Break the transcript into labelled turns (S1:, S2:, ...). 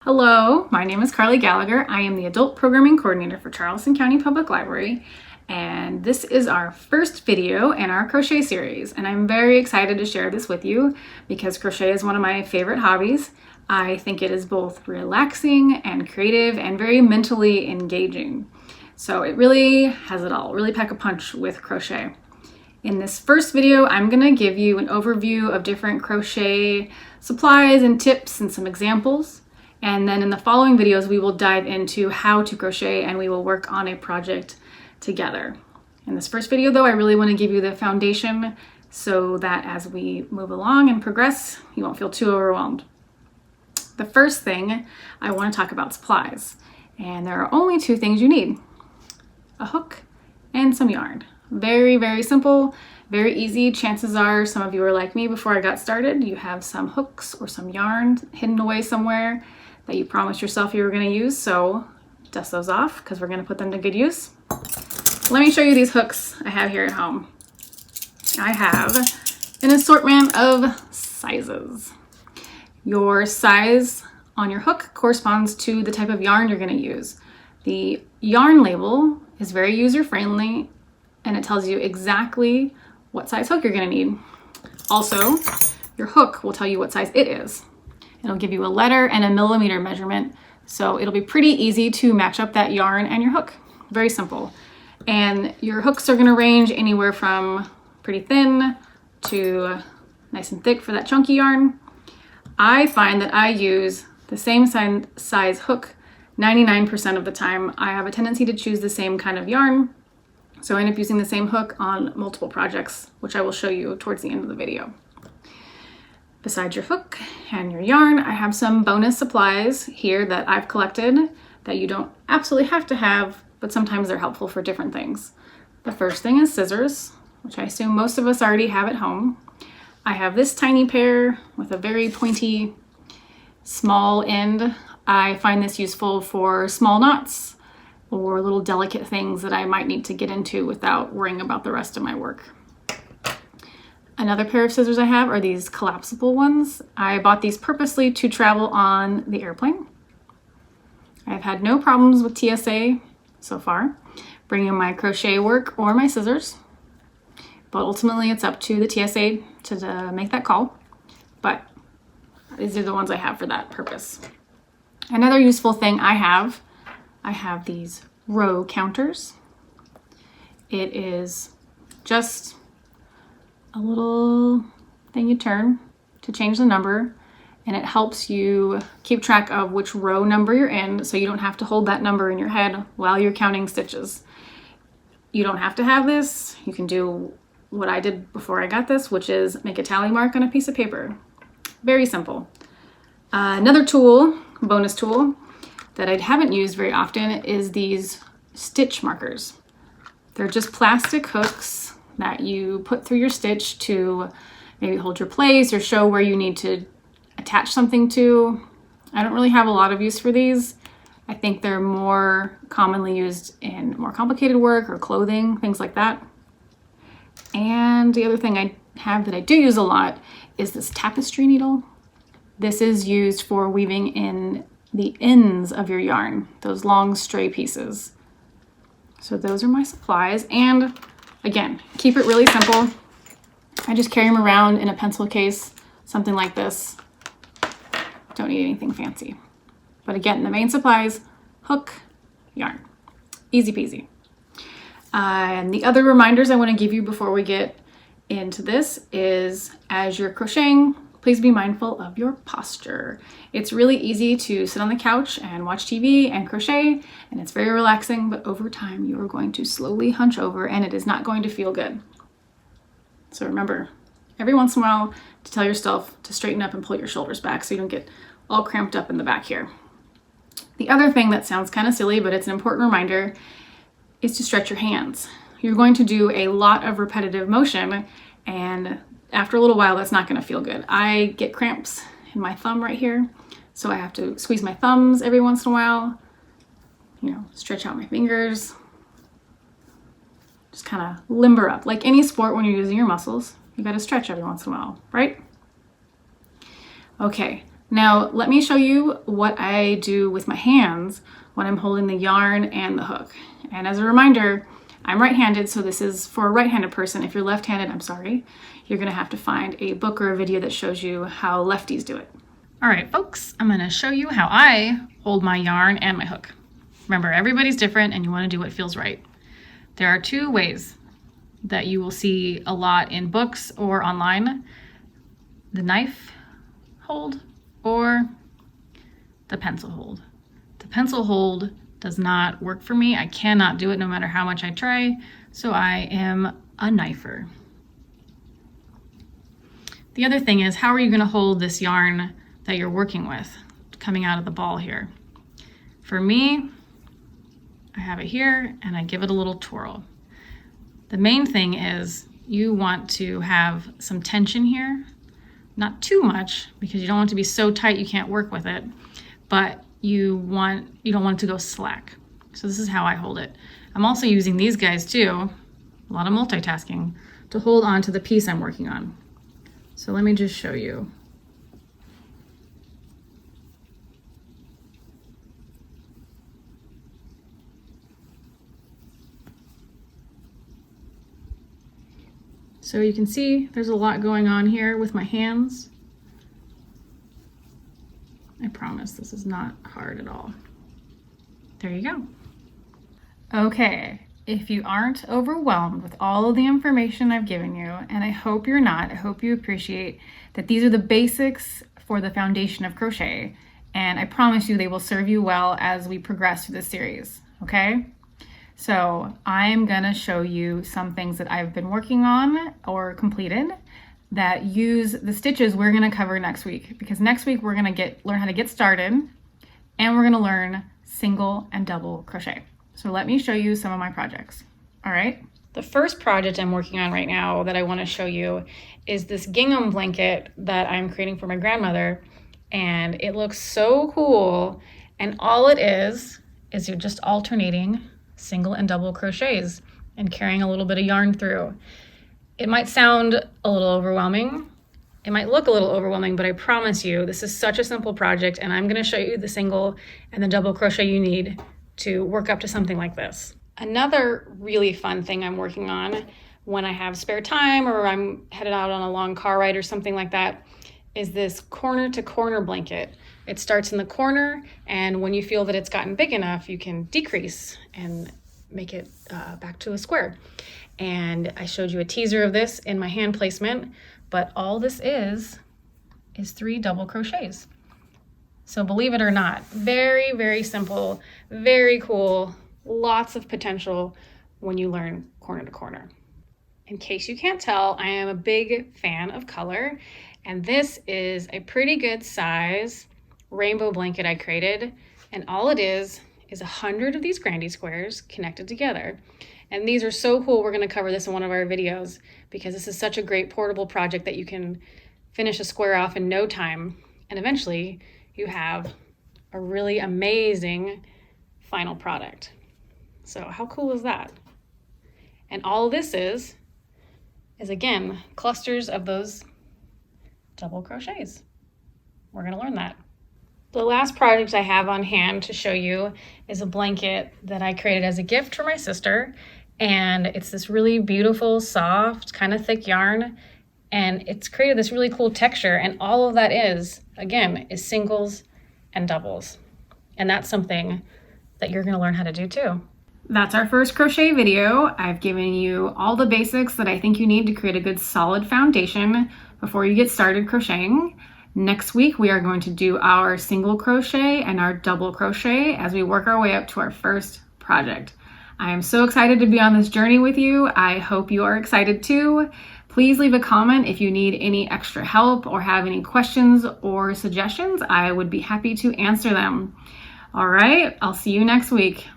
S1: Hello, my name is Karli Gallagher. I am the Adult Programming Coordinator for Charleston County Public Library, and this is our first video in our crochet series, and I'm very excited to share this with you because crochet is one of my favorite hobbies. I think it is both relaxing and creative and very mentally engaging. So it really has it all, really pack a punch with crochet. In this first video, I'm going to give you an overview of different crochet supplies and tips and some examples. And then in the following videos, we will dive into how to crochet and we will work on a project together. In this first video though, I really want to give you the foundation so that as we move along and progress, you won't feel too overwhelmed. The first thing I want to talk about supplies. And there are only two things you need: a hook and some yarn. Very, very simple, very easy. Chances are some of you are like me before I got started. You have some hooks or some yarn hidden away somewhere that you promised yourself you were going to use, so dust those off because we're going to put them to good use. Let me show you these hooks I have here at home. I have an assortment of sizes. Your size on your hook corresponds to the type of yarn you're going to use. The yarn label is very user-friendly and it tells you exactly what size hook you're going to need. Also, your hook will tell you what size it is. It'll give you a letter and a millimeter measurement, so it'll be pretty easy to match up that yarn and your hook. Very simple. And your hooks are going to range anywhere from pretty thin to nice and thick for that chunky yarn. I find that I use the same size hook 99% of the time. I have a tendency to choose the same kind of yarn, so I end up using the same hook on multiple projects, which I will show you towards the end of the video. Besides your hook and your yarn, I have some bonus supplies here that I've collected that you don't absolutely have to have, but sometimes they're helpful for different things. The first thing is scissors, which I assume most of us already have at home. I have this tiny pair with a very pointy, small end. I find this useful for small knots or little delicate things that I might need to get into without worrying about the rest of my work. Another pair of scissors I have are these collapsible ones. I bought these purposely to travel on the airplane. I've had no problems with TSA so far, bringing my crochet work or my scissors, but ultimately it's up to the TSA to make that call, but these are the ones I have for that purpose. Another useful thing I have these row counters. It is just a little thing you turn to change the number, and it helps you keep track of which row number you're in so you don't have to hold that number in your head while you're counting stitches. You don't have to have this. You can do what I did before I got this, which is make a tally mark on a piece of paper. Very simple. Another tool, bonus tool, that I haven't used very often is these stitch markers. They're just plastic hooks that you put through your stitch to maybe hold your place or show where you need to attach something to. I don't really have a lot of use for these. I think they're more commonly used in more complicated work or clothing, things like that. And the other thing I have that I do use a lot is this tapestry needle. This is used for weaving in the ends of your yarn, those long stray pieces. So those are my supplies, and again, keep it really simple. I just carry them around in a pencil case, something like this. Don't need anything fancy. But again, the main supplies: hook, yarn. Easy peasy. And the other reminders I want to give you before we get into this is, as you're crocheting, please be mindful of your posture. It's really easy to sit on the couch and watch TV and crochet, and it's very relaxing, but over time you are going to slowly hunch over and it is not going to feel good. So remember, every once in a while, to tell yourself to straighten up and pull your shoulders back so you don't get all cramped up in the back here. The other thing that sounds kind of silly, but it's an important reminder, is to stretch your hands. You're going to do a lot of repetitive motion, and after a little while, that's not going to feel good. I get cramps in my thumb right here, so I have to squeeze my thumbs every once in a while, stretch out my fingers, just kind of limber up. Like any sport, when you're using your muscles, you got to stretch every once in a while, right? Okay, Now, let me show you what I do with my hands when I'm holding the yarn and the hook. And as a reminder, I'm right-handed, so this is for a right-handed person. If you're left-handed, I'm sorry. You're gonna have to find a book or a video that shows you how lefties do it. All right, folks, I'm gonna show you how I hold my yarn and my hook. Remember, everybody's different and you wanna do what feels right. There are two ways that you will see a lot in books or online: the knife hold or the pencil hold. The pencil hold does not work for me. I cannot do it no matter how much I try, so I am a knifer. The other thing is, how are you going to hold this yarn that you're working with coming out of the ball here? For me, I have it here and I give it a little twirl. The main thing is you want to have some tension here, not too much because you don't want it to be so tight you can't work with it, but you don't want it to go slack. So this is how I hold it. I'm also using these guys too, a lot of multitasking, to hold on to the piece I'm working on. So let me just show you. So you can see there's a lot going on here with my hands. I promise this is not hard at all. There you go. Okay, if you aren't overwhelmed with all of the information I've given you, and I hope you're not, I hope you appreciate that these are the basics for the foundation of crochet, and I promise you they will serve you well as we progress through this series, okay? So I'm gonna show you some things that I've been working on or completed that use the stitches we're gonna cover next week, because next week we're gonna learn how to get started and we're gonna learn single and double crochet. So let me show you some of my projects, all right? The first project I'm working on right now that I wanna show you is this gingham blanket that I'm creating for my grandmother, and it looks so cool. And all it is you're just alternating single and double crochets and carrying a little bit of yarn through. It might sound a little overwhelming. It might look a little overwhelming, but I promise you, this is such a simple project, and I'm gonna show you the single and the double crochet you need to work up to something like this. Another really fun thing I'm working on when I have spare time or I'm headed out on a long car ride or something like that is this corner to corner blanket. It starts in the corner, and when you feel that it's gotten big enough, you can decrease and make it back to a square. And I showed you a teaser of this in my hand placement, but all this is 3 double crochets. So believe it or not, very, very simple, very cool, lots of potential when you learn corner to corner. In case you can't tell, I am a big fan of color, and this is a pretty good size rainbow blanket I created, and all it is 100 of these grandy squares connected together. And these are so cool. We're going to cover this in one of our videos because this is such a great portable project that you can finish a square off in no time, and eventually you have a really amazing final product. So how cool is that? And all this is again clusters of those double crochets. We're going to learn that. The last project I have on hand to show you is a blanket that I created as a gift for my sister, and it's this really beautiful, soft, kind of thick yarn, and it's created this really cool texture, and all of that is singles and doubles, and that's something that you're going to learn how to do too. That's our first crochet video. I've given you all the basics that I think you need to create a good solid foundation before you get started crocheting. Next week, we are going to do our single crochet and our double crochet as we work our way up to our first project. I am so excited to be on this journey with you. I hope you are excited too. Please leave a comment if you need any extra help or have any questions or suggestions. I would be happy to answer them. All right, I'll see you next week.